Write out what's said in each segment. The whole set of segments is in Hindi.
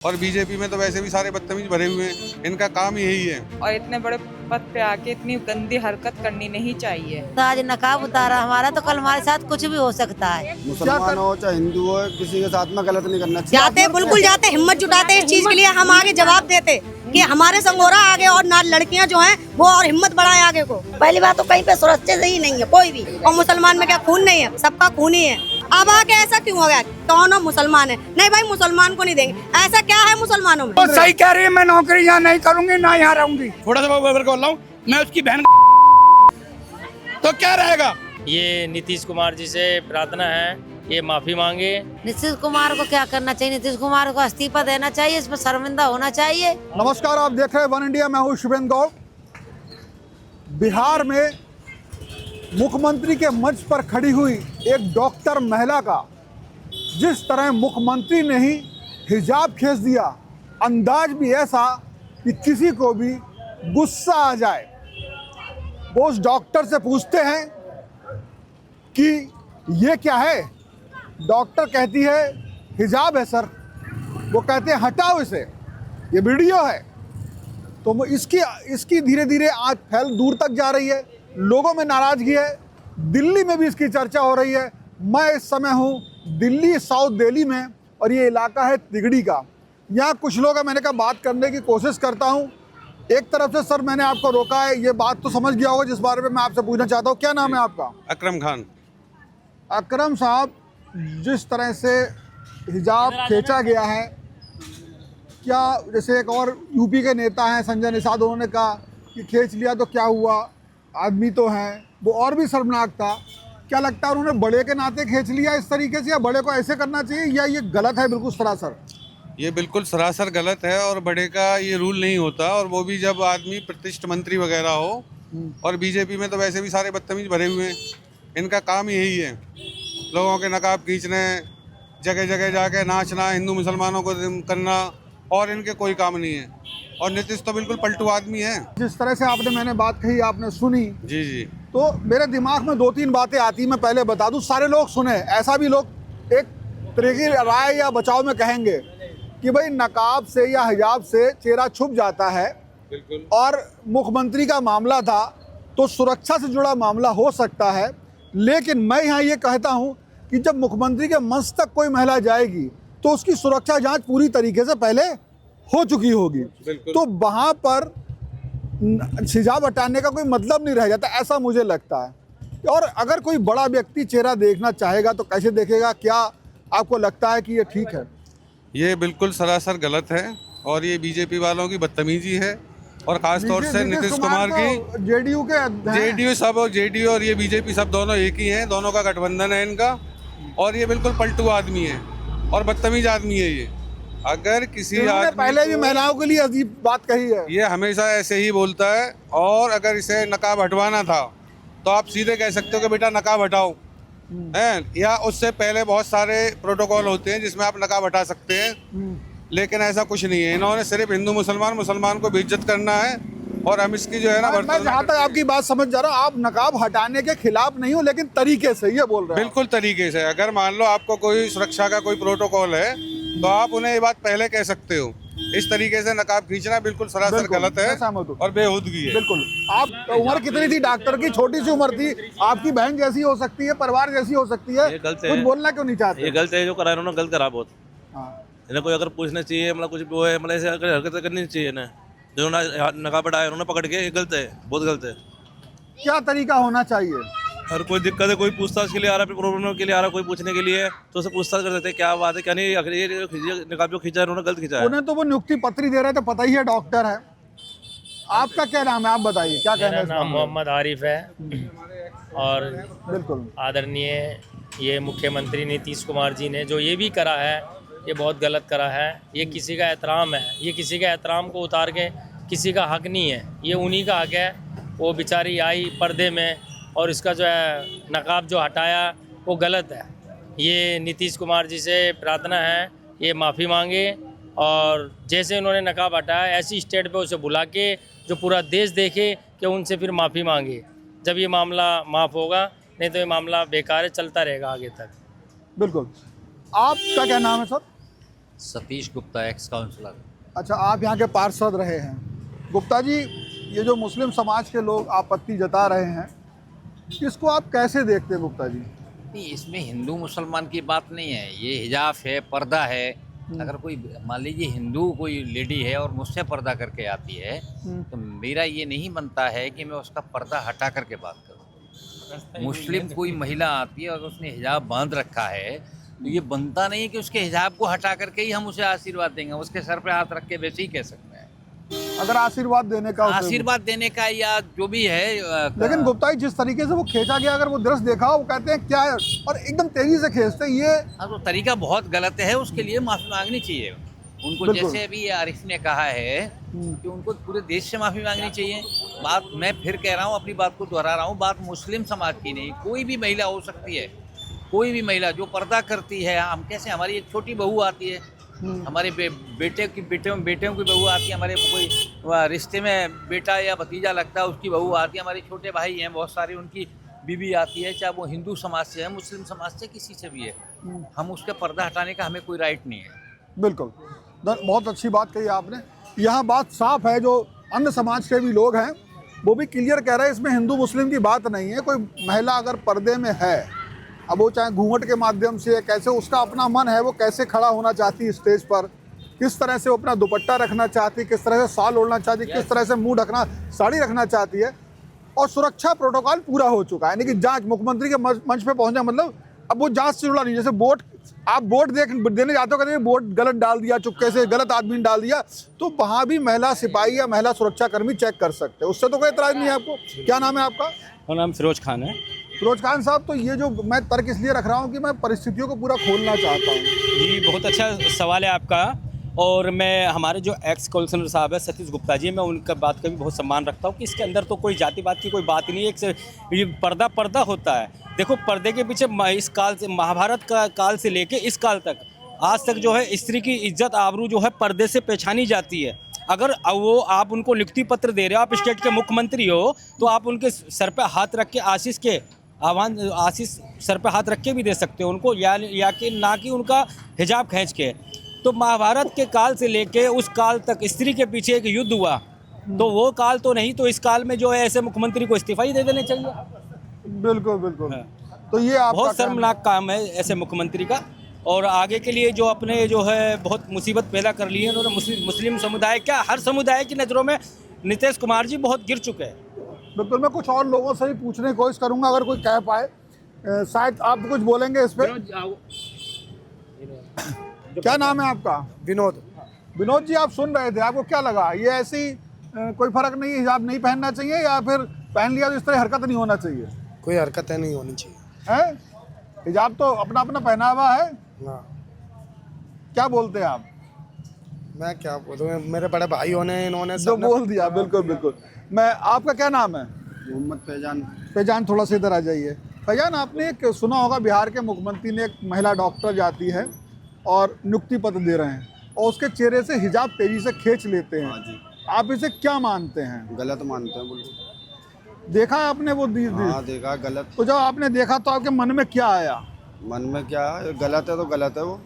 और बीजेपी में तो वैसे भी सारे बदतमीज भरे हुए हैं, इनका काम यही है। और इतने बड़े पद पे आके इतनी गंदी हरकत करनी नहीं चाहिए। तो आज नकाब उतारा हमारा, तो कल हमारे साथ कुछ भी हो सकता है। मुसलमान हो चाहे हिंदू हो, किसी के साथ में गलत नहीं करना चाहिए। जाते बिल्कुल जाते, हिम्मत जुटाते इस चीज के लिए, हम आगे जवाब देते कि हमारे संगोरा आगे और ना लड़कियां जो हैं वो और हिम्मत बढ़ाए आगे को। पहली बात तो कहीं पे सुरक्षित ही नहीं है कोई भी, और मुसलमान में क्या खून नहीं है, सबका खून ही है। अब आके ऐसा क्यों हो गया, कौन मुसलमान है? नहीं भाई, मुसलमान को नहीं देंगे। ऐसा क्या है मुसलमानों में? तो सही कह रही है, मैं नौकरी यहाँ नहीं करूंगी, ना यहाँ रहूंगी। थोड़ा सा बोल रहा हूँ, मैं उसकी बहन तो क्या रहेगा। ये नीतीश कुमार जी से प्रार्थना है, ये माफी मांगे। नीतीश कुमार को क्या करना चाहिए? नीतीश कुमार को इस्तीफा देना चाहिए, इस पर शर्मिंदा होना चाहिए। नमस्कार, आप देख रहे हैं वन इंडिया, मैं हूँ शुभेंद्र गौड़। बिहार में मुख्यमंत्री के मंच पर खड़ी हुई एक डॉक्टर महिला का जिस तरह मुख्यमंत्री ने ही हिजाब खींच दिया, अंदाज भी ऐसा कि किसी को भी गुस्सा आ जाए। वो उस डॉक्टर से पूछते हैं कि ये क्या है? डॉक्टर कहती है हिजाब है सर। वो कहते हैं हटाओ इसे, ये वीडियो है। तो इसकी धीरे धीरे आज फैल दूर तक जा रही है, लोगों में नाराजगी है, दिल्ली में भी इसकी चर्चा हो रही है। मैं इस समय हूँ दिल्ली साउथ दिल्ली में, और ये इलाका है तिगड़ी का। यहाँ कुछ लोग हैं, मैंने कहा बात करने की कोशिश करता हूँ। एक तरफ से सर मैंने आपको रोका है, ये बात तो समझ गया होगा जिस बारे में मैं आपसे पूछना चाहता हूँ। क्या नाम है आपका? अकरम खान। अकरम साहब, जिस तरह से हिजाब खींचा गया है, क्या जैसे एक और यूपी के नेता हैं संजय निषाद, उन्होंने कहा कि खींच लिया तो क्या हुआ, आदमी तो हैं, वो और भी शर्मनाक था। क्या लगता है उन्होंने बड़े के नाते खींच लिया इस तरीके से, या बड़े को ऐसे करना चाहिए, या ये गलत है बिल्कुल सरासर? ये बिल्कुल सरासर गलत है, और बड़े का ये रूल नहीं होता, और वो भी जब आदमी प्रतिष्ठित मंत्री वगैरह हो। और बीजेपी में तो वैसे भी सारे बदतमीज भरे हुए हैं, इनका काम यही है, लोगों के नकाब खींचने, जगह जगह जाके नाचना, हिंदू मुसलमानों को करना, और इनके कोई काम नहीं है। और नीतीश तो बिल्कुल पलटू आदमी है। जिस तरह से मैंने बात कही, आपने सुनी जी जी, तो मेरे दिमाग में दो तीन बातें आती, मैं पहले बता दूं, सारे लोग सुने। ऐसा भी लोग एक तरह की राय या बचाव में कहेंगे कि भाई नकाब से या हिजाब से चेहरा छुप जाता है, बिल्कुल, और मुख्यमंत्री का मामला था तो सुरक्षा से जुड़ा मामला हो सकता है। लेकिन मैं यहाँ ये कहता हूँ कि जब मुख्यमंत्री के मंच तक कोई महिला जाएगी तो उसकी सुरक्षा जांच पूरी तरीके से पहले हो चुकी होगी, तो वहाँ पर हिजाब हटाने का कोई मतलब नहीं रह जाता, ऐसा मुझे लगता है। और अगर कोई बड़ा व्यक्ति चेहरा देखना चाहेगा तो कैसे देखेगा? क्या आपको लगता है कि ये ठीक है? ये बिल्कुल सरासर गलत है, और ये बीजेपी वालों की बदतमीजी है, और खास तौर से नीतीश कुमार की। जेडीयू के जेडीयू और ये बीजेपी सब दोनों एक ही हैं, दोनों का गठबंधन है इनका। और ये बिल्कुल पलटू आदमी है और बदतमीज आदमी है। ये अगर किसी आदमी पहले भी महिलाओं के लिए अजीब बात कही है, ये हमेशा ऐसे ही बोलता है। और अगर इसे नकाब हटवाना था तो आप सीधे कह सकते हो कि बेटा नकाब हटाओ, हैं, या उससे पहले बहुत सारे प्रोटोकॉल होते हैं जिसमें आप नकाब हटा सकते हैं। लेकिन ऐसा कुछ नहीं है, इन्होंने सिर्फ हिंदू मुसलमान को बेइज्जत करना है। और हम इसकी जो है ना, मैं जहाँ तक आपकी बात समझ जा रहा हूँ, आप नकाब हटाने के खिलाफ नहीं हो, लेकिन तरीके से ये बोल रहे हैं। बिल्कुल तरीके से। अगर मान लो आपको कोई सुरक्षा का कोई प्रोटोकॉल है तो आप उन्हें ये बात पहले कह सकते हो। इस तरीके से नकाब खींचना बिल्कुल सरासर गलत है और बेहूदगी है। बिल्कुल। आप उम्र कितनी थी डॉक्टर की? छोटी सी उम्र थी। आपकी बहन जैसी हो सकती है, परिवार जैसी हो सकती है, कुछ बोलना क्यों नहीं चाहते? ये गलत है, जो करा उन्होंने गलत करा बहुत। इन्हें कोई अगर पूछना चाहिए, मतलब कुछ वो है, मतलब ऐसे हरकत करनी चाहिए ना, जो नकाब हटाया उन्होंने पकड़ के, ये गलत है, बहुत गलत है। क्या तरीका होना चाहिए? अगर कोई दिक्कत है, कोई पूछताछ के लिए आ रहा है, प्रॉब्लम के लिए आ रहा है, कोई पूछने के लिए, तो उसे पूछताछ कर सकते हैं क्या बात है क्या नहीं। ये नकाब जो खींचा उन्होंने गलत खींचा है। उन्हें तो वो नियुक्ति पत्री दे रहे थे, पता ही है डॉक्टर है। आपका क्या नाम है, आप बताइए क्या कहना है? मेरा नाम मोहम्मद आरिफ है। और बिल्कुल आदरणीय ये मुख्यमंत्री नीतीश कुमार जी ने जो ये भी करा है, ये बहुत गलत करा है। ये किसी का एहतराम है, ये किसी का एहतराम को उतार के किसी का हक नहीं है, ये उन्हीं का हक है। वो बेचारी आई पर्दे में, और इसका जो है नकाब जो हटाया वो गलत है। ये नीतीश कुमार जी से प्रार्थना है, ये माफ़ी मांगे, और जैसे उन्होंने नकाब हटाया ऐसी स्टेट पे उसे बुला के जो पूरा देश देखे कि उनसे फिर माफ़ी मांगे। जब ये मामला माफ़ होगा, नहीं तो ये मामला बेकार है, चलता रहेगा आगे तक। बिल्कुल। आपका क्या नाम है sir? Satish Gupta, x counsellor. अच्छा, आप यहाँ के पार्षद रहे हैं। गुप्ता जी, ये जो मुस्लिम समाज के लोग आपत्ति जता रहे हैं, इसको आप कैसे देखते हैं गुप्ता जी? नहीं, इसमें हिंदू मुसलमान की बात नहीं है, ये हिजाब है, पर्दा है। अगर कोई मान लीजिए हिंदू कोई लेडी है और मुझसे पर्दा करके आती है तो मेरा ये नहीं बनता है कि मैं उसका पर्दा हटा करके बात करूँ। मुस्लिम कोई महिला आती है और उसने हिजाब बांध रखा है तो ये बनता नहीं है कि उसके हिजाब को हटा करके ही हम उसे आशीर्वाद देंगे, उसके सर पे हाथ रख के वैसे ही कह सकते हैं। अगर आशीर्वाद देने का आशीर्वाद देने का या जो भी है। लेकिन गुप्ता जी, जिस तरीके से वो खींचा गया, अगर वो दृश्य देखा, वो कहते हैं क्या है, और एकदम तेजी से खींचते हैं। ये तो तरीका बहुत गलत है, उसके लिए माफी मांगनी चाहिए उनको। जैसे अभी आरिफ ने कहा है कि उनको पूरे देश से माफी मांगनी चाहिए। बात मैं फिर कह रहा हूँ, अपनी बात को दोहरा रहा हूँ, बात मुस्लिम समाज की नहीं, कोई भी महिला हो सकती है, कोई भी महिला जो पर्दा करती है। हम कैसे, हमारी एक छोटी बहू आती है, हमारे बेटियों की बहू आती है, हमारे कोई रिश्ते में बेटा या भतीजा लगता है उसकी बहू आती है, हमारे छोटे भाई हैं बहुत सारे, उनकी बीवी आती है, चाहे वो हिंदू समाज से है, मुस्लिम समाज से, किसी से भी है। हम उसके पर्दा हटाने का हमें कोई राइट नहीं है। बिल्कुल, बहुत अच्छी बात कही आपने। यहाँ बात साफ है, जो अन्य समाज के भी लोग हैं वो भी क्लियर कह रहे हैं, इसमें हिंदू मुस्लिम की बात नहीं है। कोई महिला अगर पर्दे में है, अब वो चाहे घूंघट के माध्यम से, कैसे उसका अपना मन है, वो कैसे खड़ा होना चाहती है स्टेज पर, किस तरह से वो अपना दुपट्टा रखना चाहती है, किस तरह से शाल ओढ़ना चाहती है, किस तरह से मुंह ढकना, साड़ी रखना चाहती है, और सुरक्षा प्रोटोकॉल पूरा हो चुका है। यानी कि जांच, मुख्यमंत्री के मंच पे पहुंचा, मतलब अब वो जांच से जुड़ा नहीं। जैसे वोट, आप वोट देने जाते हो, कहते हैं वोट गलत डाल दिया, चुपके से गलत आदमी ने डाल दिया, तो वहाँ भी महिला सिपाही या महिला सुरक्षा कर्मी चेक कर सकते हैं, उससे तो कोई एतराज नहीं है आपको। क्या नाम है आपका? मेरा नाम फिरोज खान है। फिरोज खान साहब, तो ये जो मैं तर्क इसलिए रख रहा हूँ कि मैं परिस्थितियों को पूरा खोलना चाहता हूँ। जी, बहुत अच्छा सवाल है आपका। और मैं, हमारे जो एक्स काउंसलर साहब है सतीश गुप्ता जी, मैं उनका बात का भी बहुत सम्मान रखता हूँ कि इसके अंदर तो कोई जातिवाद की कोई बात नहीं है। ये पर्दा होता है। देखो, पर्दे के पीछे इस काल से, महाभारत का काल से लेके इस काल तक, आज तक जो है स्त्री की इज्जत आबरू जो है पर्दे से पहचानी जाती है। अगर वो आप उनको लिखती पत्र दे रहे हो, आप स्टेट के मुख्यमंत्री हो, तो आप उनके सर पे हाथ रख के आशीष सर पे हाथ रख के भी दे सकते हो उनको, या कि ना कि उनका हिजाब खींच के। तो महाभारत के काल से लेके उस काल तक स्त्री के पीछे एक युद्ध हुआ, तो वो काल तो नहीं, तो इस काल में जो है ऐसे मुख्यमंत्री को इस्तीफा ही दे देने चाहिए। बिल्कुल बिल्कुल। तो ये बहुत शर्मनाक काम है ऐसे मुख्यमंत्री का, और आगे के लिए जो अपने जो है बहुत मुसीबत पैदा कर ली है उन्होंने। मुस्लिम समुदाय, क्या हर समुदाय की नज़रों में नीतीश कुमार जी बहुत गिर चुके हैं। बिल्कुल, मैं कुछ और लोगों से भी पूछने की कोशिश करूंगा, अगर कोई कह पाए। शायद आप कुछ बोलेंगे इस पर। क्या नाम है आपका? विनोद। विनोद जी, आप सुन रहे थे, आपको क्या लगा? ये ऐसी कोई फर्क नहीं, हिजाब नहीं पहनना चाहिए, या फिर पहन लिया तो इस तरह हरकत नहीं होना चाहिए? कोई हरकत नहीं होनी चाहिए है, हिजाब तो अपना अपना पहनावा है। क्या बोलते हैं आप? मैं क्या बोलूँ, मेरे बड़े भाइयों ने, इन्होंने जो बोल दिया। बिल्कुल बिल्कुल। मैं, आपका क्या नाम है? मोहम्मद फैजान। फैजान, थोड़ा सा इधर आ जाइए। फैजान, आपने एक सुना होगा, बिहार के मुख्यमंत्री ने एक महिला डॉक्टर जाती है और नियुक्ति पत्र दे रहे हैं, और उसके चेहरे से हिजाब तेजी से खींच लेते हैं। जी। आप इसे क्या मानते हैं? गलत मानते हैं बिल्कुल। देखा है आपने वो हाँ, देखा गलत। तो जब आपने देखा तो आपके मन में क्या आया? मन में क्या है, गलत है तो गलत है, वो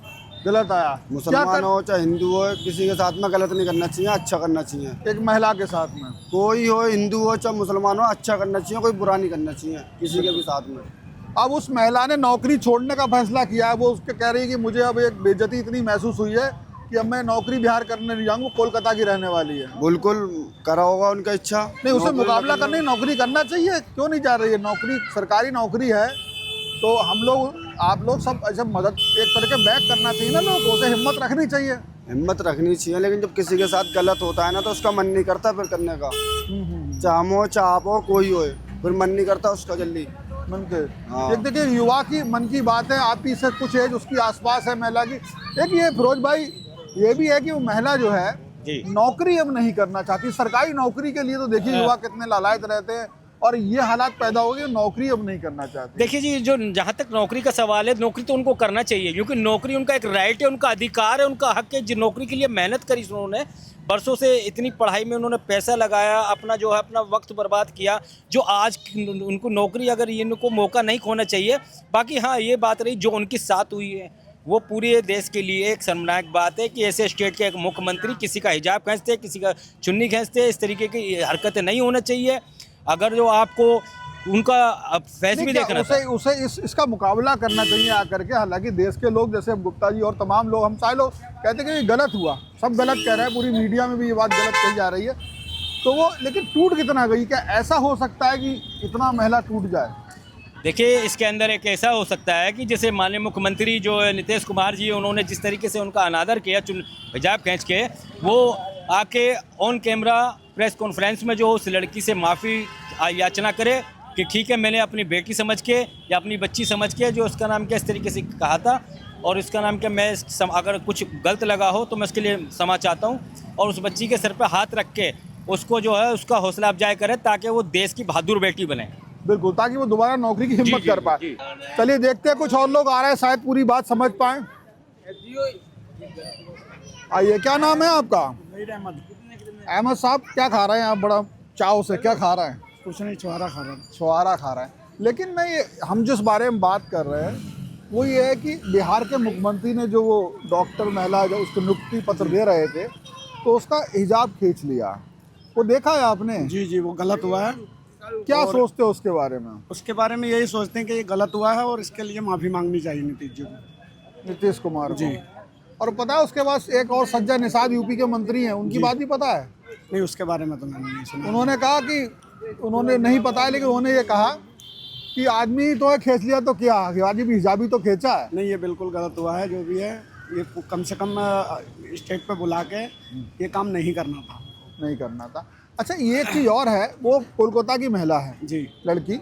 गलत आया। मुसलमान हो चाहे हिंदू हो, किसी के साथ में गलत नहीं करना चाहिए, अच्छा करना चाहिए। एक महिला के साथ में कोई हो, हिंदू हो चाहे मुसलमान हो, अच्छा करना चाहिए, कोई बुरा नहीं करना चाहिए किसी के भी साथ में। अब उस महिला ने नौकरी छोड़ने का फैसला किया है। वो उसके कह रही है कि मुझे अब एक बेइज्जती इतनी महसूस हुई है कि अब मैं नौकरी बिहार करने नहीं जाऊँगा, कोलकाता की रहने वाली है। बिल्कुल करा होगा उनका इच्छा। नहीं, उसे मुकाबला करने, नौकरी करना चाहिए, क्यों नहीं जा रही है? नौकरी सरकारी नौकरी है, तो हम लोग, आप लोग सब ऐसे मदद एक तरह के बैक करना चाहिए ना लोगों से, हिम्मत रखनी चाहिए। हिम्मत रखनी चाहिए, लेकिन जब किसी के साथ गलत होता है ना, तो उसका मन नहीं करता फिर करने का। चाहे हम हो चाहे आप हो, कोई हो, फिर मन नहीं करता उसका जल्दी। मन के एक देखिए, युवा की मन की बात है, आप ही से कुछ एज उसकी आसपास है महिला की। एक ये फिरोज भाई, ये भी है कि वो महिला जो है नौकरी अब नहीं करना चाहती, सरकारी नौकरी के लिए। तो देखिए युवा कितने लालायत रहते हैं, और ये हालात पैदा हो गए, नौकरी अब नहीं करना चाहते। देखिए जी, जो जहाँ तक नौकरी का सवाल है, नौकरी तो उनको करना चाहिए, क्योंकि नौकरी उनका एक राइट है, उनका अधिकार है, उनका हक है। जो नौकरी के लिए मेहनत करी उन्होंने, बरसों से इतनी पढ़ाई में उन्होंने पैसा लगाया, अपना जो है अपना वक्त बर्बाद किया, जो आज उनको नौकरी, अगर इनको मौका नहीं खोना चाहिए। बाकी हाँ, ये बात रही जो उनके साथ हुई है, वो पूरे देश के लिए एक शर्मनाक बात है कि ऐसे स्टेट के एक मुख्यमंत्री किसी का हिजाब खींचते, किसी का चुन्नी खींचते, इस तरीके की हरकतें नहीं होना चाहिए। अगर जो आपको उनका फैस भी देखना उसे इसका मुकाबला करना चाहिए आकर के। हालांकि देश के लोग जैसे गुप्ता जी और तमाम लोग, हम सारे लोग कहते हैं कि ये गलत हुआ, सब गलत कह रहे हैं, पूरी मीडिया में भी ये बात गलत कही जा रही है, तो वो लेकिन टूट कितना गई? क्या ऐसा हो सकता है कि इतना महिला टूट जाए? देखिए, इसके अंदर एक ऐसा हो सकता है कि जैसे माननीय मुख्यमंत्री जो नीतीश कुमार जी, उन्होंने जिस तरीके से उनका अनादर किया हिजाब खींच के, वो आके ऑन कैमरा प्रेस कॉन्फ्रेंस में जो उस लड़की से माफ़ी याचना करे कि ठीक है, मैंने अपनी बेटी समझ के या अपनी बच्ची समझ के जो उसका नाम क्या इस तरीके से कहा था, और उसका नाम क्या मैं अगर कुछ गलत लगा हो तो मैं उसके लिए क्षमा चाहता हूँ, और उस बच्ची के सर पर हाथ रख के उसको जो है उसका हौसला अफजाई करे ताकि वो देश की बहादुर बेटी बने। बिल्कुल, ताकि वो दोबारा नौकरी की हिम्मत कर पाए। चलिए देखते हैं, कुछ और लोग आ रहे हैं, शायद पूरी बात समझ पाए। आइए, क्या नाम है आपका? अहमद साहब, क्या खा रहे हैं आप बड़ा चाव से? क्या खा रहे हैं? कुछ नहीं, छुहारा खा रहा है। छुहारा खा रहे हैं। लेकिन हम जिस बारे में बात कर रहे हैं वो ये है कि बिहार के मुख्यमंत्री ने जो वो डॉक्टर महिला जो उसको नियुक्ति पत्र दे रहे थे, तो उसका हिजाब खींच लिया, वो देखा है आपने? जी जी, वो गलत हुआ है। क्या सोचते हो उसके बारे में? उसके बारे में यही सोचते हैं कि ये गलत हुआ है और इसके लिए माफ़ी मांगनी चाहिए नीतीश जी को, नीतीश कुमार जी। और पता है उसके बाद एक और सज्जन निषाद यूपी के मंत्री हैं, उनकी बात भी पता है? नहीं, उसके बारे में तो मैंने नहीं सुना। उन्होंने कहा कि उन्होंने नहीं पता है, लेकिन उन्होंने ये कहा कि आदमी तो है खींच लिया तो क्या, आदमी भी हिजाबी तो खींचा है। नहीं, ये बिल्कुल गलत हुआ है। जो भी है, ये कम से कम स्टेट पे बुला के ये काम नहीं करना था, नहीं करना था। अच्छा, ये एक चीज़ और है, वो कोलकाता की महिला है जी, लड़की,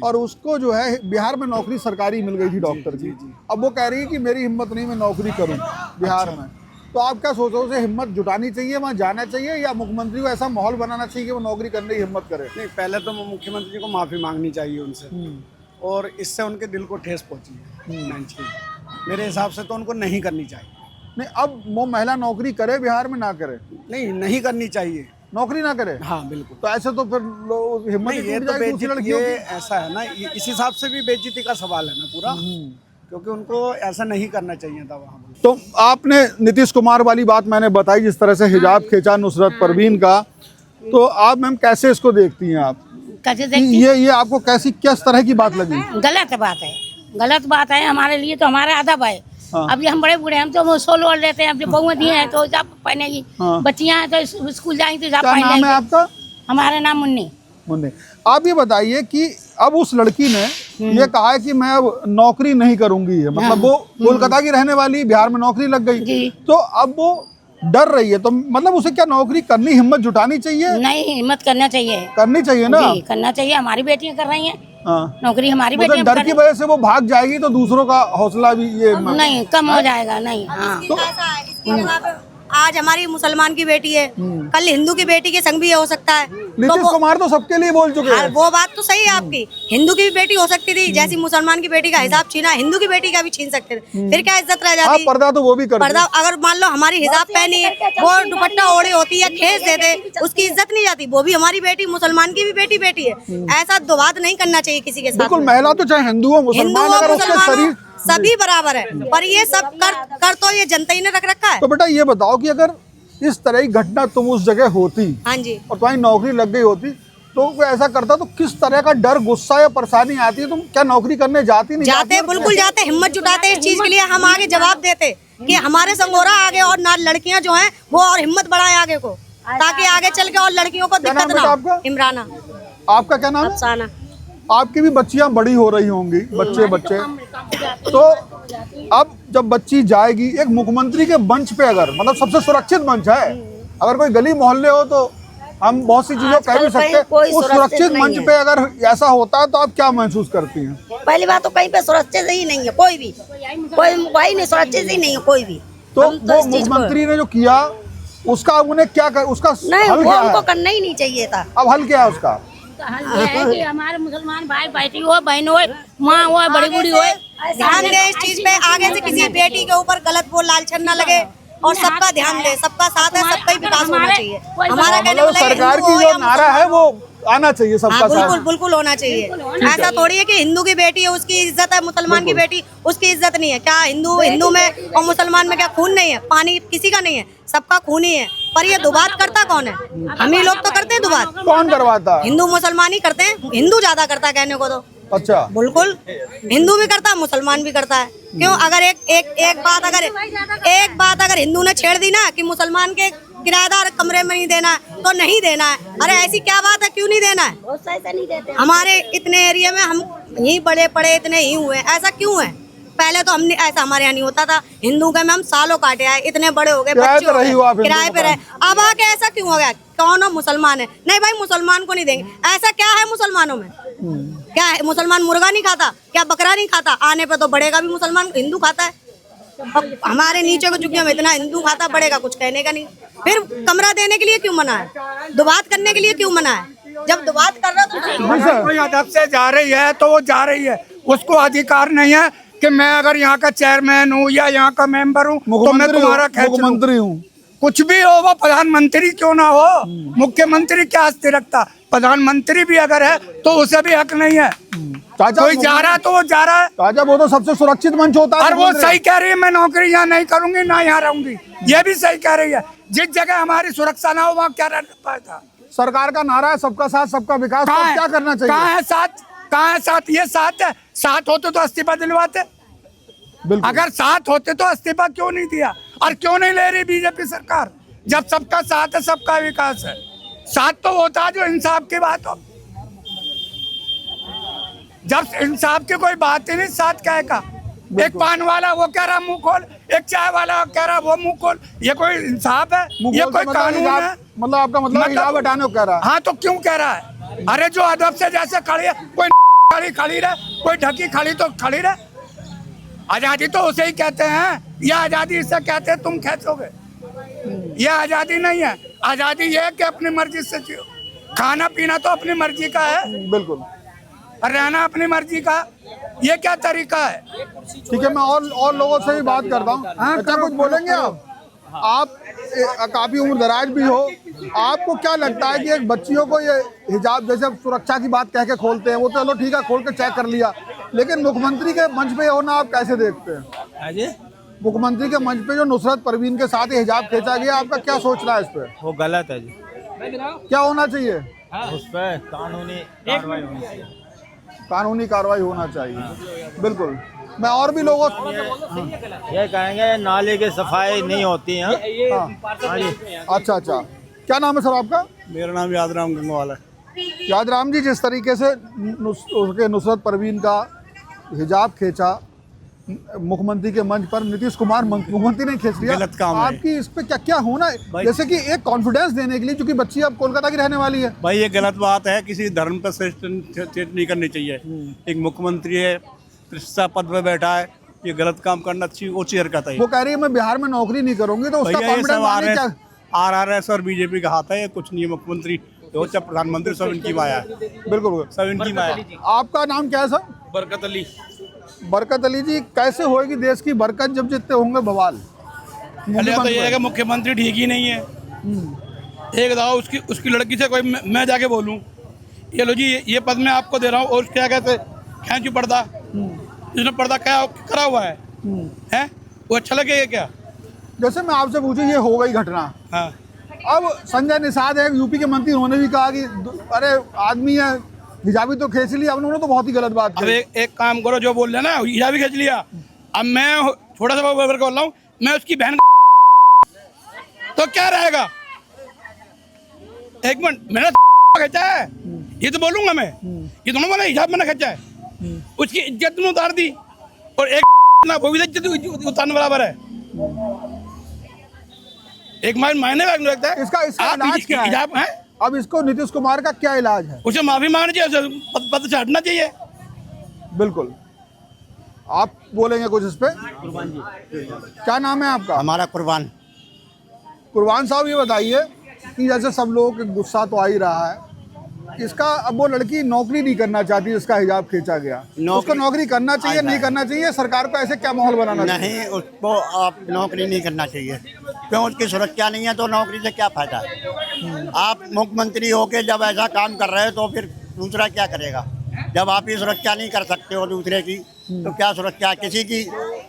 और उसको जो है बिहार में नौकरी सरकारी मिल गई थी डॉक्टर की। अब वो कह रही है कि मेरी हिम्मत नहीं, मैं नौकरी करूं बिहार में। तो आप क्या सोचो, उसे हिम्मत जुटानी चाहिए, वहाँ जाना चाहिए, या मुख्यमंत्री को ऐसा माहौल बनाना चाहिए कि वो नौकरी करने की हिम्मत करे? नहीं, पहले तो मुख्यमंत्री को माफ़ी मांगनी चाहिए उनसे, और इससे उनके दिल को ठेस पहुँची है। मेरे हिसाब से तो उनको नहीं करनी चाहिए। नहीं, अब वो महिला नौकरी करे बिहार में, ना करे? नहीं करनी चाहिए, नौकरी ना करे। हाँ बिल्कुल। तो ऐसे तो फिर लोग हिम्मत ही टूट जाएगी दूसरी लड़कियों की। ऐसा है ना, इस हिसाब से भी बेइज्जती का सवाल है ना पूरा, क्योंकि उनको ऐसा नहीं करना चाहिए था वहाँ। तो आपने नीतीश कुमार वाली बात मैंने बताई, जिस तरह से हिजाब खींचा नुसरत परवीन का, तो आप मैम कैसे इसको देखती हैं आप? कैसे देखती? ये आपको कैसी किस तरह की बात लगी? गलत बात है, गलत बात है। हमारे लिए तो हमारा अदब है। हाँ। अभी हम बड़े बूढ़े, हम तो सोलो लेते हैं, अब जो बहुएं दी हैं तो हिजाब पहनेगी, हाँ। बच्चियां हैं तो स्कूल जाएंगी तो हिजाब क्या नाम है आपका? हमारा नाम मुन्नी। मुन्नी। आप ये बताइए कि अब उस लड़की ने ये कहा है कि मैं अब नौकरी नहीं करूंगी है, मतलब वो कोलकाता की रहने वाली, बिहार में नौकरी लग गई, तो अब वो डर रही है, तो मतलब उसे क्या नौकरी करनी, हिम्मत जुटानी चाहिए? नहीं, हिम्मत करना चाहिए, करनी चाहिए ना, करना चाहिए। हमारी बेटियां कर रही हैं। हाँ। नौकरी हमारी मतलब बेटियां डर की वजह से वो भाग जाएगी तो दूसरों का हौसला भी ये नहीं कम हो जाएगा। नहीं, हाँ। आज हमारी मुसलमान की बेटी है, कल हिंदू की बेटी के संग भी हो सकता है। नीतीश कुमार तो सबके लिए बोल चुके हैं। वो बात तो सही है आपकी, हिंदू की भी बेटी हो सकती थी, जैसी मुसलमान की बेटी का हिजाब छीना, हिंदू की बेटी का भी छीन सकते थे, फिर क्या इज्जत रह जाती? पर्दा तो वो भी करते। पर्दा अगर मान लो हमारी हिजाब पहनी है, वो दुपट्टा ओढ़ी होती है, खींच देते, उसकी इज्जत नहीं जाती। वो भी हमारी बेटी, मुसलमान की भी बेटी है। ऐसा दुबाद नहीं करना चाहिए किसी के साथ। बिल्कुल, महिला तो चाहे हिंदू हो मुसलमान, अगर उसके शरीर सभी बराबर है, पर ये सब कर तो ये जनता ही ने रख रखा है। तो बेटा ये बताओ कि अगर इस तरह की घटना तुम उस जगह होती, हाँ जी, और तुम्हारी नौकरी लग गई होती, तो वो ऐसा करता तो किस तरह का डर, गुस्सा या परेशानी आती है? तुम क्या नौकरी करने जाती? नहीं जाते, बिल्कुल जाते, हिम्मत जुटाते इस चीज के लिए। हम आगे जवाब देते कि हमारे संगोरा आगे, और ना लड़कियां जो हैं वो और हिम्मत बढ़ाए आगे को, ताकि आगे चल के और लड़कियों को दिक्कत ना हो। इमराना। आपका क्या नाम है? अफसाना। आपकी भी बच्चियां बड़ी हो रही होंगी, बच्चे, तो अब जब बच्ची जाएगी एक मुख्यमंत्री के मंच पे, अगर मतलब सबसे सुरक्षित मंच है, अगर कोई गली मोहल्ले हो तो हम बहुत सी चीजों कह भी सकते हैं, उस सुरक्षित मंच पे अगर ऐसा होता है तो आप क्या महसूस करती हैं? पहली बात तो कहीं पे सुरक्षित ही नहीं है, कोई भी, कोई नहीं सुरक्षित ही नहीं है, कोई भी। तो वो मुख्यमंत्री ने जो किया उसका अब उन्हें क्या कर, उसका हल क्या है? उनको करना ही नहीं चाहिए था। अब हल क्या है उसका? ये है कि हमारे मुसलमान भाई बेटी हो, बहन हो, माँ हो, बड़ी बूढ़ी हो, ध्यान दे इस चीज पे। आगे से किसी बेटी के ऊपर गलत बोल लालचन न लगे, और सबका ध्यान दे, सबका साथ है, सबका ही विकास होना चाहिए। हमारा कहने वाला सरकार की जो नारा है वो आना चाहिए सबका हाँ, बिल्कुल साथ। बिल्कुल होना चाहिए। ऐसा थोड़ी है कि हिंदू की बेटी है उसकी इज्जत है, मुसलमान की बेटी उसकी इज्जत नहीं है। क्या हिंदू में और मुसलमान में क्या खून नहीं है? पानी किसी का नहीं है, सबका खून ही है। पर ये दुबात करता कौन है? हम ही लोग तो करते हैं दुबात। कौन करवाता है? हिंदू मुसलमान ही करते हैं, हिंदू ज्यादा करता है कहने को तो। अच्छा, बिल्कुल हिंदू भी करता है, मुसलमान भी करता है। क्यों? अगर एक बात अगर हिंदू ने छेड़ दी ना कि मुसलमान के किराएदार कमरे में नहीं देना है तो नहीं देना है। अरे ऐसी क्या बात है, क्यों नहीं देना है? हमारे इतने एरिया में हम यही बड़े पड़े इतने ही हुए, ऐसा क्यों है? पहले तो हमने ऐसा हमारे यहाँ नहीं होता था। हिंदू के में हम सालों काटे आए, इतने बड़े हो गए, बच्चे हो गए, किराए पे रहे। अब आके ऐसा क्यों हो गया? कौन हो? मुसलमान है? नहीं भाई, मुसलमान को नहीं देंगे। ऐसा क्या है मुसलमानों में? क्या है? मुसलमान मुर्गा नहीं खाता क्या? बकरा नहीं खाता? आने पे तो बढ़ेगा भी मुसलमान हिंदू खाता है। अब हमारे नीचे को झुग्गियों में इतना हिंदू खाता, बढ़ेगा कुछ कहने का नहीं। फिर कमरा देने के लिए क्यों मना है? दुबात करने के लिए क्यों मना है? जब दुबात कर रहा तो कोई अदब से जा रही है तो वो जा रही है, उसको अधिकार नहीं है कि मैं अगर यहाँ का चेयरमैन हूँ या यहाँ का मेंबर हूँ तो मैं तुम्हारा मुख्यमंत्री हूँ, कुछ भी हो, वो प्रधानमंत्री क्यों ना हो, मुख्यमंत्री क्या हस्ती रखता? प्रधानमंत्री भी अगर है तो उसे भी हक नहीं है। कोई जा रहा है तो वो जा रहा है। चाचा वो तो सबसे सुरक्षित मंच होता है। और वो सही कह रही है, मैं नौकरी यहाँ नहीं करूंगी ना यहाँ रहूंगी, ये भी सही कह रही है। जिस जगह हमारी सुरक्षा ना हो वहाँ क्या रह पाता? सरकार का नारा है सबका साथ सबका विकास, तो क्या करना चाहिए? कहाँ है साथ? कहाँ है साथ? ये साथ है? साथ होते तो इस्तीफा दिलवाते। अगर साथ होते तो इस्तीफा क्यों नहीं दिया? और क्यों नहीं ले रही बीजेपी सरकार? जब सबका साथ है, सबका विकास है। साथ तो होता है जो इंसाफ की बात हो। जब इंसाफ की कोई बात ही नहीं, साथ क्या का? एक पान वाला वो कह रहा मुंह खोल, एक चाय वाला कह रहा वो मुंह खोल। ये कोई इंसाफ है? ये कोई कानून है? मतलब आपका मतलब हिजाब हटाने को कह रहा है? हाँ, तो क्यों कह रहा है? अरे जो अदब से जैसे खड़ी है, कोई खड़ी रहे, कोई ढकी खड़ी तो खड़ी रहे। आजादी तो उसे ही कहते हैं, यह आजादी इसे कहते हैं तुम खेचोगे। यह आजादी नहीं है। आजादी ये है कि अपनी मर्जी से जियो। खाना पीना तो अपनी मर्जी का है, बिल्कुल, रहना अपनी मर्जी का। ये क्या तरीका है? ठीक है, मैं और लोगों से भी बात करता हूँ। अच्छा, कुछ बोलेंगे आप काफी उम्र दराज भी हो, आपको क्या लगता है कि एक बच्चियों को ये हिजाब जैसे सुरक्षा की बात कह के खोलते हैं, वो तो चलो ठीक है खोल के चेक कर लिया, लेकिन मुख्यमंत्री के मंच पे होना आप कैसे देखते हैं? मुख्यमंत्री के मंच पे जो नुसरत परवीन के साथ हिजाब खींचा गया, आपका क्या सोचना है इस पे? वो गलत है जी। क्या होना चाहिए? उस पर कानूनी कार्रवाई होनी चाहिए। कानूनी कार्रवाई होना चाहिए, बिल्कुल। मैं और भी लोगों ये कहेंगे नाले की सफाई नहीं होती है। अच्छा अच्छा, क्या नाम है सर आपका? मेरा नाम यादराम गंगवाल है। यादराम जी, जिस तरीके से उसके नुसरत परवीन का हिजाब खींचा मुख्यमंत्री के मंच पर, नीतीश कुमार मुख्यमंत्री ने खींच लिया, गलत काम है। आपकी इस पे क्या क्या होना है? जैसे कि एक कॉन्फिडेंस देने के लिए, क्योंकि बच्ची अब कोलकाता की रहने वाली है। भाई ये गलत बात है, किसी धर्म पर चेट नहीं करनी चाहिए। एक मुख्यमंत्री है, प्रतिष्ठा पद पे बैठा है, ये गलत काम करना अच्छी ऊंची हरकत है। वो कह रही है मैं बिहार में नौकरी नहीं करूंगी, तो उसका कॉन्फिडेंस RRS और बीजेपी का हाथ है, ये कुछ नहीं है। मुख्यमंत्री तो चाहे प्रधानमंत्री, सब इनकी माया है। बिल्कुल, सब इनकी माया। आपका नाम क्या है सर? बरकत अली। बरकत अली जी, कैसे होएगी देश की बरकत जब जितने होंगे बवाल? तो ये है कि मुख्यमंत्री ठीक ही नहीं है। एक दाव उसकी लड़की से कोई मैं जाके बोलूं, ये लो जी ये पद मैं आपको दे रहा हूँ, और क्या कहते खींचू पर्दा, जिसने पर्दा क्या करा हुआ है वो अच्छा लगेगा क्या? जैसे मैं आपसे पूछूं, ये हो गई घटना, हाँ। अब संजय निषाद है यूपी के मंत्री, उन्होंने भी कहा कि अरे आदमी है हिजाबी तो खींच लिया, अब उन्होंने तो बहुत ही गलत बात अब एक काम करो, जो बोल रहे ना हिजाबी खींच लिया, अब मैं थोड़ा सा बोल रहा हूँ, मैं उसकी बहन तो क्या रहेगा? एक मिनट, मैंने खींचा है ये तो बोलूंगा मैं, ये दोनों मैंने हिजाब मैंने खींचा है, उसकी इज्जत ने उतार दी, और एक ना वो भी इज्जत उतारने बराबर है। एक मायने लगता है। इसका इलाज क्या है? हिजाब है। अब इसको नीतीश कुमार का क्या इलाज है? उसे माफी मांगनी चाहिए, पद से हटना चाहिए। बिल्कुल, आप बोलेंगे कुछ इस पे? कुर्बान जी। क्या नाम है आपका? हमारा कुर्बान। कुर्बान साहब, ये बताइए कि जैसे सब लोगों के गुस्सा तो आ ही रहा है, इसका अब वो लड़की नौकरी नहीं करना चाहती, इसका हिजाब खींचा गया, उसको नौकरी करना चाहिए नहीं करना चाहिए? सरकार को ऐसे क्या माहौल बनाना चाहिए? नहीं, उसको आप नौकरी नहीं करना चाहिए। क्यों उसकी सुरक्षा नहीं है तो नौकरी से क्या फायदा है। आप मुख्यमंत्री होके जब ऐसा काम कर रहे हो तो फिर दूसरा क्या करेगा। जब आप ही सुरक्षा नहीं कर सकते हो दूसरे की तो क्या सुरक्षा, किसी की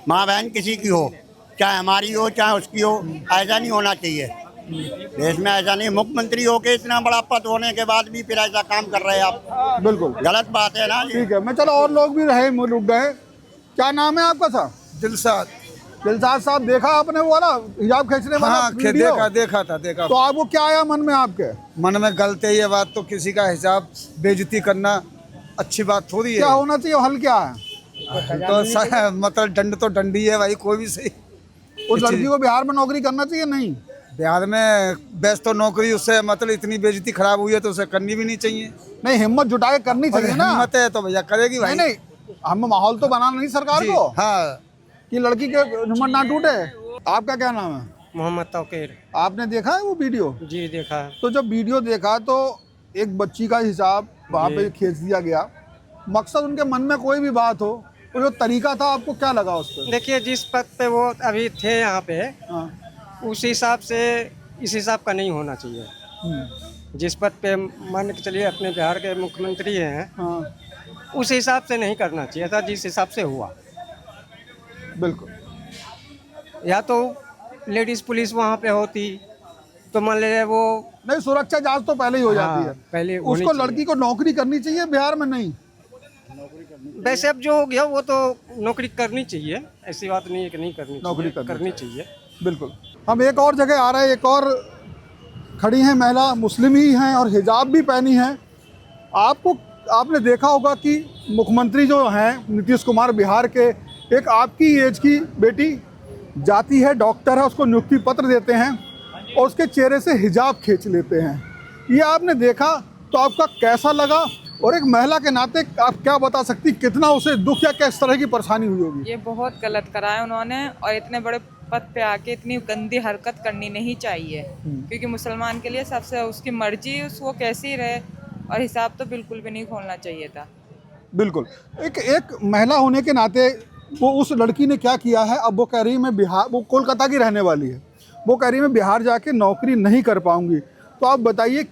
माँ बहन किसी की हो, चाहे हमारी हो चाहे उसकी हो, ऐसा नहीं होना चाहिए देश में। ऐसा नहीं, मुख्यमंत्री होके इतना बड़ा पद होने के बाद भी फिर ऐसा काम कर रहे हैं आप, बिल्कुल गलत बात है ना। ठीक है, मैं चलो और लोग भी रहे रुक गए। क्या नाम है आपका साहब? दिलसाद। दिलसाद साहब, देखा आपने वो वाला हिजाब खींचने वाला हाँ, वीडियो? देखा था। तो आपको क्या आया मन में आपके? मन में गलत है ये बात, तो किसी का हिसाब बेइज्जती करना अच्छी बात थोड़ी है। क्या होना चाहिए, हल क्या है? तो मतलब दंड तो दंडी है भाई, कोई भी सही। उस लड़की को बिहार में नौकरी करना चाहिए? नहीं, बिहार में बेस्ट तो नौकरी, उससे मतलब इतनी बेइज्जती खराब हुई है तो उसे करनी भी नहीं चाहिए। नहीं, हिम्मत जुटा के करनी चाहिए ना। हिम्मत है तो भैया करेगी भाई। नहीं, हम माहौल तो बनाना नहीं सरकार को, हाँ, कि लड़की के हिम्मत ना टूटे। आपका क्या नाम है? मोहम्मद तौकीर। आपने देखा है वो वीडियो? जी देखा है। तो जब वीडियो देखा तो एक बच्ची का हिसाब वहाँ पे खींच दिया गया। मकसद उनके मन में कोई भी बात हो, तो जो तरीका था आपको क्या लगा उस पर? देखिए, जिस पद पे वो अभी थे यहाँ पे, उस हिसाब से इस हिसाब का नहीं होना चाहिए। जिस पद पे मान के चलिए अपने बिहार के मुख्यमंत्री हैं, उस हिसाब से नहीं करना चाहिए था जिस हिसाब से हुआ। बिल्कुल। या तो लेडीज पुलिस वहाँ पे होती तो मान ले वो नहीं, सुरक्षा जांच तो पहले ही हो जाती है। पहले उसको लड़की को नौकरी करनी चाहिए बिहार में? नहीं, वैसे अब जो हो गया वो तो नौकरी करनी चाहिए, ऐसी बात नहीं है कि नहीं करनी, नौकरी करनी चाहिए। बिल्कुल। हम एक और जगह आ रहे हैं, एक और खड़ी हैं महिला, मुस्लिम ही हैं और हिजाब भी पहनी है। आपने देखा होगा कि मुख्यमंत्री जो हैं नीतीश कुमार बिहार के, एक आपकी एज की बेटी जाती है, डॉक्टर है, उसको नियुक्ति पत्र देते हैं और उसके चेहरे से हिजाब खींच लेते हैं। ये आपने देखा तो आपका कैसा लगा? और एक महिला के नाते आप क्या बता सकती, कितना उसे दुख या किस तरह की परेशानी हुई होगी? ये बहुत गलत करा है उन्होंने, और इतने बड़े पद पे आके इतनी गंदी हरकत करनी नहीं चाहिए, क्योंकि मुसलमान के लिए सबसे उसकी मर्जी, वो कैसी रहे, और हिसाब तो बिल्कुल भी नहीं खोलना चाहिए था। बिल्कुल। एक महिला होने के नाते वो उस लड़की ने क्या किया है, अब वो कह रही है मैं बिहार, वो कोलकाता की रहने वाली है, वो कह रही है मैं बिहार जाके नौकरी नहीं कर पाऊंगी। तो आप बताइए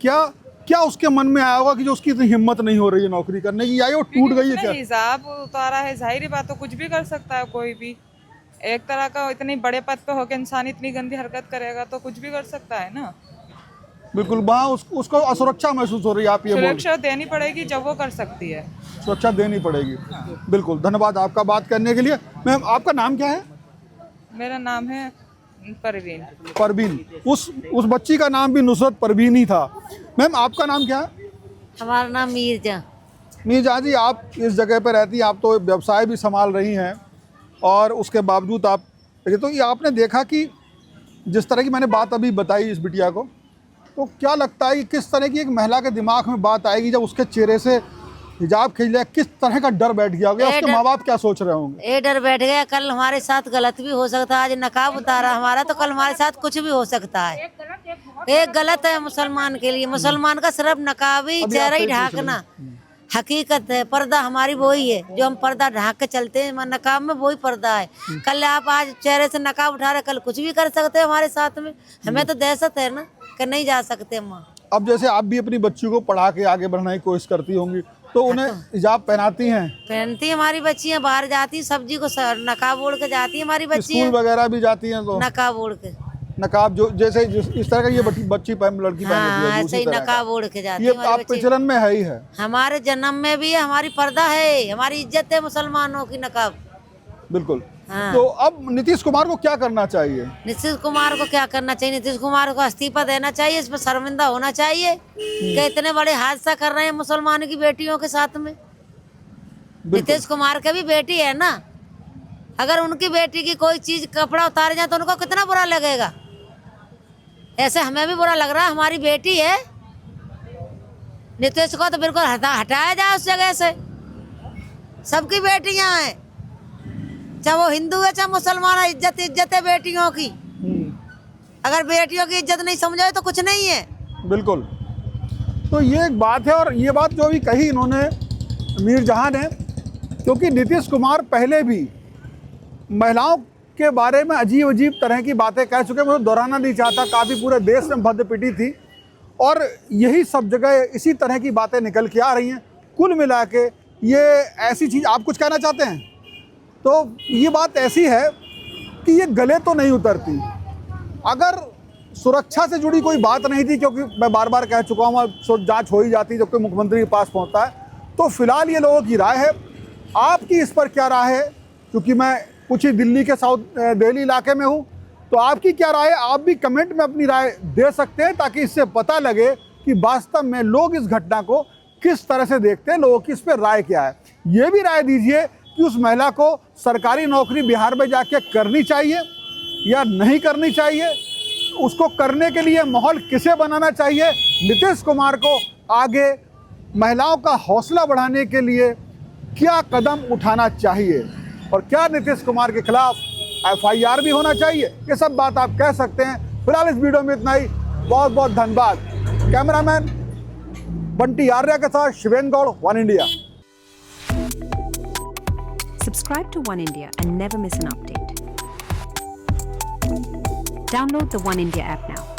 क्या उसके मन में आया होगा कि जो उसकी इतनी हिम्मत नहीं हो रही है नौकरी करने की, या वो टूट गई है क्या? हिजाब उतारा है, जाहिर बात तो कुछ भी कर सकता है कोई भी। एक तरह का इतनी बड़े पद पे होकर इंसान इतनी गंदी हरकत करेगा तो कुछ भी कर सकता है ना। बिल्कुल, वहाँ उसको असुरक्षा महसूस हो रही है। आप ये सुरक्षा देनी पड़ेगी जब वो कर सकती है, सुरक्षा देनी पड़ेगी। बिल्कुल, धन्यवाद आपका बात करने के लिए। मैम, आपका नाम क्या है? मेरा नाम है परवीन। परवीन। उस बच्ची का नाम भी नुसरत परवीन ही था। मैम, आपका नाम क्या है? हमारा नाम मीरजा। मीरजा जी, आप इस जगह पर रहती हैं, आप तो व्यवसाय भी संभाल रही हैं और उसके बावजूद आप, तो ये आपने देखा कि जिस तरह की मैंने बात अभी बताई इस बिटिया को, तो क्या लगता है कि किस तरह की एक महिला के दिमाग में बात आएगी जब उसके चेहरे से हिजाब खींच लिया? किस तरह का डर बैठ गया होगा? उसके माँ बाप क्या सोच रहे होंगे? ये डर बैठ गया, कल हमारे साथ गलत भी हो सकता है। आज नकाब उतारा हमारा, तो कल हमारे साथ कुछ भी हो सकता है। एक गलत है मुसलमान के लिए। मुसलमान का सिर्फ नकाब ही, चेहरा ही ढाकना हकीकत है। पर्दा हमारी वही है, जो हम पर्दा ढाक के चलते हैं, नकाब में वही पर्दा है। कल आप आज चेहरे से नकाब उठा रहे, कल कुछ भी कर सकते हैं हमारे साथ में। हमें तो दहशत है ना कि नहीं जा सकते माँ। अब जैसे आप भी अपनी बच्ची को पढ़ा के आगे बढ़ने की कोशिश करती होंगी, तो उन्हें हिजाब पहनाती हैं? पहनती हमारी बच्चियाँ, बाहर जाती सब्जी को नकाब ओढ़ के जाती है हमारी बच्चियाँ। स्कूल वगैरह भी जाती हैं तो नकाब ओढ़ के, नकाब जो जैसे इस तरह का ये बच्ची लड़की हाँ, ऐसे ही नकाब ओढ़ के जाती है। ये आप प्रचलन में है ही है, हमारे जन्म में भी है, हमारी पर्दा है, हमारी इज्जत है मुसलमानों की नकाब। बिल्कुल। हाँ। तो अब नीतीश कुमार को क्या करना चाहिए? नीतीश कुमार को क्या करना चाहिए? नीतीश कुमार को इस्तीफा देना चाहिए, इस पर शर्मिंदा होना चाहिए कि इतने बड़े हादसा कर रहे हैं मुसलमान की बेटियों के साथ में। नीतीश कुमार की भी बेटी है ना, अगर उनकी बेटी की कोई चीज कपड़ा उतारे जाए तो उनको कितना बुरा लगेगा। ऐसे हमें भी बुरा लग रहा है, हमारी बेटी है। नीतीश को तो बिल्कुल हटाया जाए उस जगह से। सबकी बेटियां हैं, चाहे वो हिंदू है चाहे मुसलमान है, इज्जत है बेटियों की। अगर बेटियों की इज्जत नहीं समझाए तो कुछ नहीं है। बिल्कुल। तो ये एक बात है, और ये बात जो भी कही इन्होंने मीर जहां ने, क्योंकि नीतीश कुमार पहले भी महिलाओं के बारे में अजीब अजीब तरह की बातें कह चुके हैं। मैं तो दोहराना नहीं चाहता, काफ़ी पूरे देश में भद्द पिटी थी और यही सब जगह इसी तरह की बातें निकल के आ रही हैं। कुल मिला के ये ऐसी चीज़, आप कुछ कहना चाहते हैं? तो ये बात ऐसी है कि ये गले तो नहीं उतरती। अगर सुरक्षा से जुड़ी कोई बात नहीं थी, क्योंकि मैं बार बार कह चुका हूँ जांच हो ही जाती जब कोई मुख्यमंत्री के पास पहुँचता है, तो फिलहाल ये लोगों की राय है। आपकी इस पर क्या राय है? क्योंकि मैं कुछ ही दिल्ली के साउथ दिल्ली इलाके में हूँ, तो आपकी क्या राय है? आप भी कमेंट में अपनी राय दे सकते हैं ताकि इससे पता लगे कि वास्तव में लोग इस घटना को किस तरह से देखते हैं, लोगों की इस पर राय क्या है। ये भी राय दीजिए कि उस महिला को सरकारी नौकरी बिहार में जाके करनी चाहिए या नहीं करनी चाहिए, उसको करने के लिए माहौल किसे बनाना चाहिए, नीतीश कुमार को आगे महिलाओं का हौसला बढ़ाने के लिए क्या कदम उठाना चाहिए और क्या नीतीश कुमार के खिलाफ FIR भी होना चाहिए। ये सब बात आप कह सकते हैं। फिलहाल इस वीडियो में इतना ही। बहुत बहुत धन्यवाद। कैमरामैन बंटी आर्या के साथ Shiven Gaur, one India. Subscribe to One India and never miss an update. Download the One India app now.